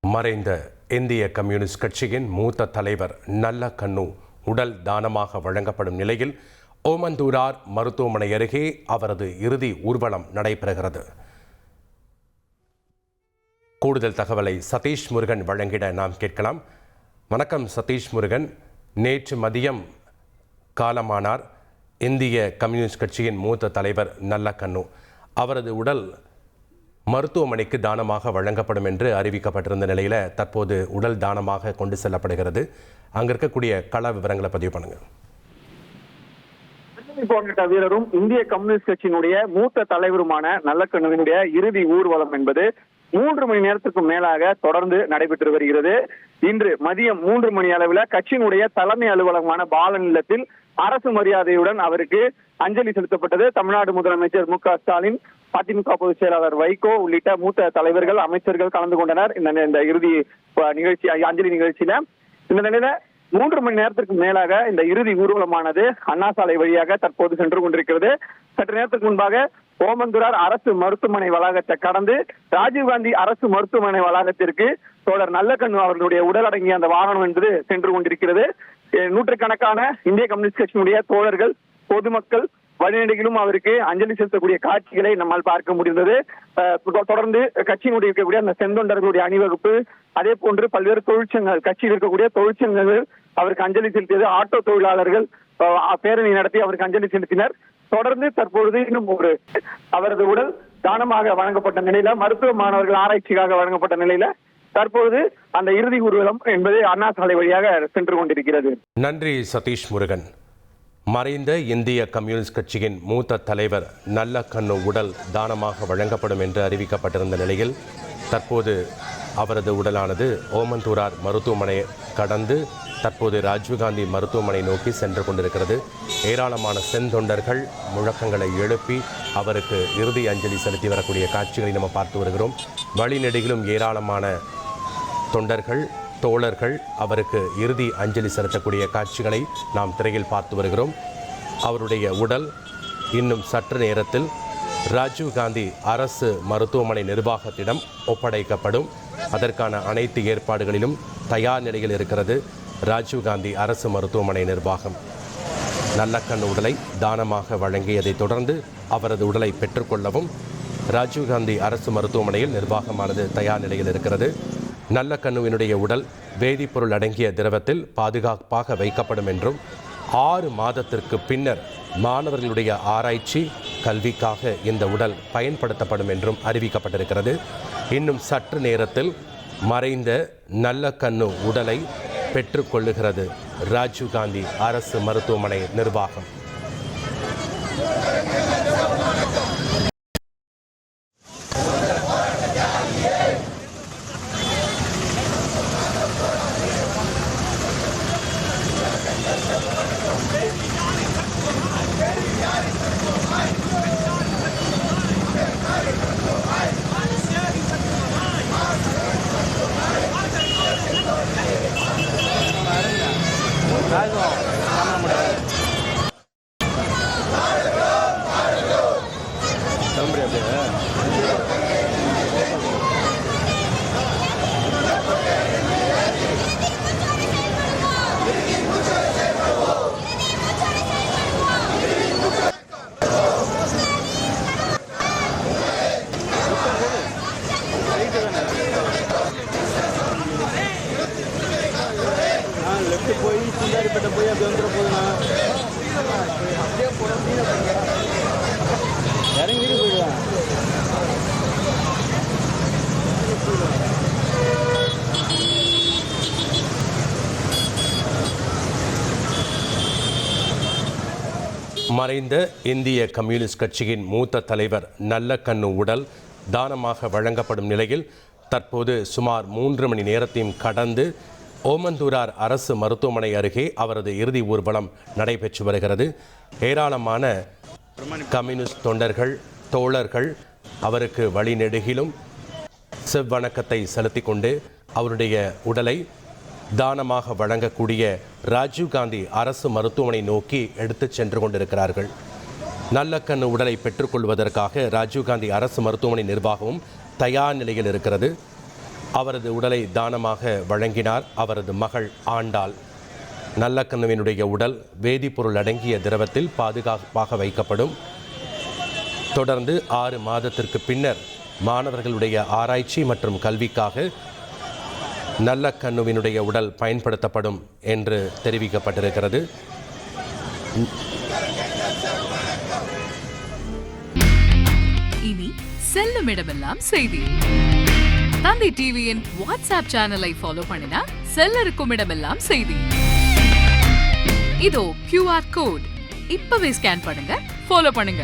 மறைந்த இந்திய கம்யூனிஸ்ட் கட்சியின் மூத்த தலைவர் நல்லக்கண்ணு உடல் தானமாக வழங்கப்படும் நிலையில் ஓமந்தூரார் மருத்துவமனை அருகே அவரது இறுதி ஊர்வலம் நடைபெறுகிறது. கூடுதல் தகவலை சதீஷ் முருகன் வழங்கிட நாம் கேட்கலாம். வணக்கம் சதீஷ் முருகன். நேற்று மதியம் காலமானார் இந்திய கம்யூனிஸ்ட் கட்சியின் மூத்த தலைவர் நல்லக்கண்ணு. அவரது உடல் மருத்துவமனைக்கு தானமாக வழங்கப்படும் என்று அறிவிக்கப்பட்டிருந்த நிலையில் தற்போது உடல் தானமாக கொண்டு செல்லப்படுகிறது. அங்க இருக்கக்கூடிய கள விவரங்களை பதிவு பண்ணுங்க. போராட்ட வீரரும் இந்திய கம்யூனிஸ்ட் கட்சியினுடைய மூத்த தலைவருமான நல்லக்கண்ணுவினுடைய இறுதி ஊர்வலம் என்பது 3 மணி நேரத்துக்கு மேலாக தொடர்ந்து நடைபெற்று வருகிறது. இன்று மதியம் 3 மணி அளவில் கட்சியினுடைய தலைமை அலுவலகமான பாலன் இல்லத்தில் அரசு மரியாதையுடன் அவருக்கு அஞ்சலி செலுத்தப்பட்டது. தமிழ்நாடு முதலமைச்சர் மு க ஸ்டாலின், அதிமுக பொதுச் செயலாளர் வைகோ உள்ளிட்ட மூத்த தலைவர்கள், அமைச்சர்கள் கலந்து கொண்டனர் இந்த இறுதி நிகழ்ச்சி, அஞ்சலி நிகழ்ச்சியில. இந்த நிலையில 3 மணி நேரத்திற்கு மேலாக இந்த இறுதி ஊர்வலமானது அண்ணா சாலை வழியாக தற்போது சென்று கொண்டிருக்கிறது. சற்று நேரத்துக்கு முன்பாக ஓமந்தூரார் அரசு மருத்துவமனை வளாகத்தை கடந்து ராஜீவ்காந்தி அரசு மருத்துவமனை வளாகத்திற்கு தோழர் நல்லக்கண்ணு அவர்களுடைய உடல் அடங்கிய அந்த வாகனம் என்பது சென்று கொண்டிருக்கிறது. நூற்றுக்கணக்கான இந்திய கம்யூனிஸ்ட் கட்சியினுடைய தோழர்கள், பொதுமக்கள் வழிநெடுகிலும் அவருக்கு அஞ்சலி செலுத்தக்கூடிய காட்சிகளை நம்மால் பார்க்க முடிந்தது. தொடர்ந்து கட்சியினுடைய இருக்கக்கூடிய அந்த செந்தொண்டர்களுடைய அணிவகுப்பு, அதே போன்று பல்வேறு தொழிற்சங்கங்கள், கட்சியில் இருக்கக்கூடிய தொழிற்சங்கங்கள் அவருக்கு அஞ்சலி செலுத்தியது. ஆட்டோ தொழிலாளர்கள் பேரணி நடத்தி அவருக்கு அஞ்சலி செலுத்தினர். தொடர்ந்து தற்பொழுது இன்னும் அவரது உடல் தானமாக வழங்கப்பட்ட நிலையில, மருத்துவ மாணவர்கள் ஆராய்ச்சிக்காக வழங்கப்பட்ட நிலையில தற்போது அந்த இறுதி ஊர்வலம் என்பது அண்ணா சாலை வழியாக சென்று கொண்டிருக்கிறது. நன்றி சதீஷ் முருகன். மறைந்த இந்திய கம்யூனிஸ்ட் கட்சியின் மூத்த தலைவர் நல்லக்கண்ணு உடல் தானமாக வழங்கப்படும் என்று அறிவிக்கப்பட்டிருந்த நிலையில் தற்போது அவரது உடலானது ஓமந்தூரார் மருத்துவமனை கடந்து தற்போது ராஜீவ்காந்தி மருத்துவமனை நோக்கி சென்று கொண்டிருக்கிறது. ஏராளமான செந்தொண்டர்கள் முழக்கங்களை எழுப்பி அவருக்கு இறுதி அஞ்சலி செலுத்தி வரக்கூடிய காட்சிகளை நம்ம பார்த்து வருகிறோம். வழிநெடுகிலும் ஏராளமான தொண்டர்கள், தோழர்கள் அவருக்கு இறுதி அஞ்சலி செலுத்தக்கூடிய காட்சிகளை நாம் திரையில் பார்த்து வருகிறோம். அவருடைய உடல் இன்னும் சற்று நேரத்தில் ராஜீவ்காந்தி அரசு மருத்துவமனை நிர்வாகத்திடம் ஒப்படைக்கப்படும். அதற்கான அனைத்து ஏற்பாடுகளிலும் தயார் நிலையில் இருக்கிறது ராஜீவ்காந்தி அரசு மருத்துவமனை நிர்வாகம். நல்லக்கண்ணு உடலை தானமாக வழங்கியதை தொடர்ந்து அவரது உடலை பெற்றுக்கொள்ளவும் ராஜீவ்காந்தி அரசு மருத்துவமனையில் நிர்வாகமானது தயார் நிலையில் இருக்கிறது. நல்லக்கண்ணுவினுடைய உடல் வேதிப்பொருள் அடங்கிய திரவத்தில் பாதுகாப்பாக வைக்கப்படும் என்றும் 6 மாதத்திற்கு பின்னர் மாணவர்களுடைய ஆராய்ச்சி கல்விக்காக இந்த உடல் பயன்படுத்தப்படும் என்றும் அறிவிக்கப்பட்டிருக்கிறது. இன்னும் சற்று நேரத்தில் மறைந்த நல்லக்கண்ணு உடலை பெற்றுக்கொள்ளுகிறது ராஜீவ்காந்தி அரசு மருத்துவமனை நிர்வாகம். போய் சிந்தாரிப்பட்ட போய் அப்படி வந்துட போதுண்ணா, அப்படியே இறங்கி போயிடுவேன். மறைந்த இந்திய கம்யூனிஸ்ட் கட்சியின் மூத்த தலைவர் நல்லக்கண்ணு உடல் தானமாக வழங்கப்படும் நிலையில் தற்போது சுமார் 3 மணி நேரத்தையும் கடந்து ஓமந்தூரார் அரசு மருத்துவமனை அருகே அவரது இறுதி ஊர்வலம் நடைபெற்று வருகிறது. ஏராளமான கம்யூனிஸ்ட் தொண்டர்கள், தோழர்கள் அவருக்கு வழிநெடுகிலும் செவ்வணக்கத்தை செலுத்தி கொண்டு அவருடைய உடலை தானமாக வழங்கக்கூடிய ராஜீவ்காந்தி அரசு மருத்துவமனை நோக்கி எடுத்துச் சென்று கொண்டிருக்கிறார்கள். நல்லக்கண்ணு உடலை பெற்றுக்கொள்வதற்காக ராஜீவ்காந்தி அரசு மருத்துவமனை நிர்வாகமும் தயார் நிலையில் இருக்கிறது. அவரது உடலை தானமாக வழங்கினார் அவரது மகள் ஆண்டாள். நல்லக்கண்ணுவினுடைய உடல் வேதிப்பொருள் அடங்கிய திரவத்தில் பாதுகாப்பாக வைக்கப்படும். தொடர்ந்து 6 மாதத்திற்கு பின்னர் மாணவர்களுடைய ஆராய்ச்சி மற்றும் கல்விக்காக நல்லக்கண்ணுவினுடைய உடல் பயன்படுத்தப்படும் என்று தெரிவிக்கப்பட்டிருக்கிறது. இனி செல்லும் இடமெல்லாம் செய்தி. தந்தை டிவியின் வாட்ஸ்அப் சேனலை ஃபாலோ பண்ணினா செல்ல இருக்கும் இடமெல்லாம் செய்தி. இதோ QR கோட் இப்பவே ஸ்கேன் பண்ணுங்க, ஃபாலோ பண்ணுங்க.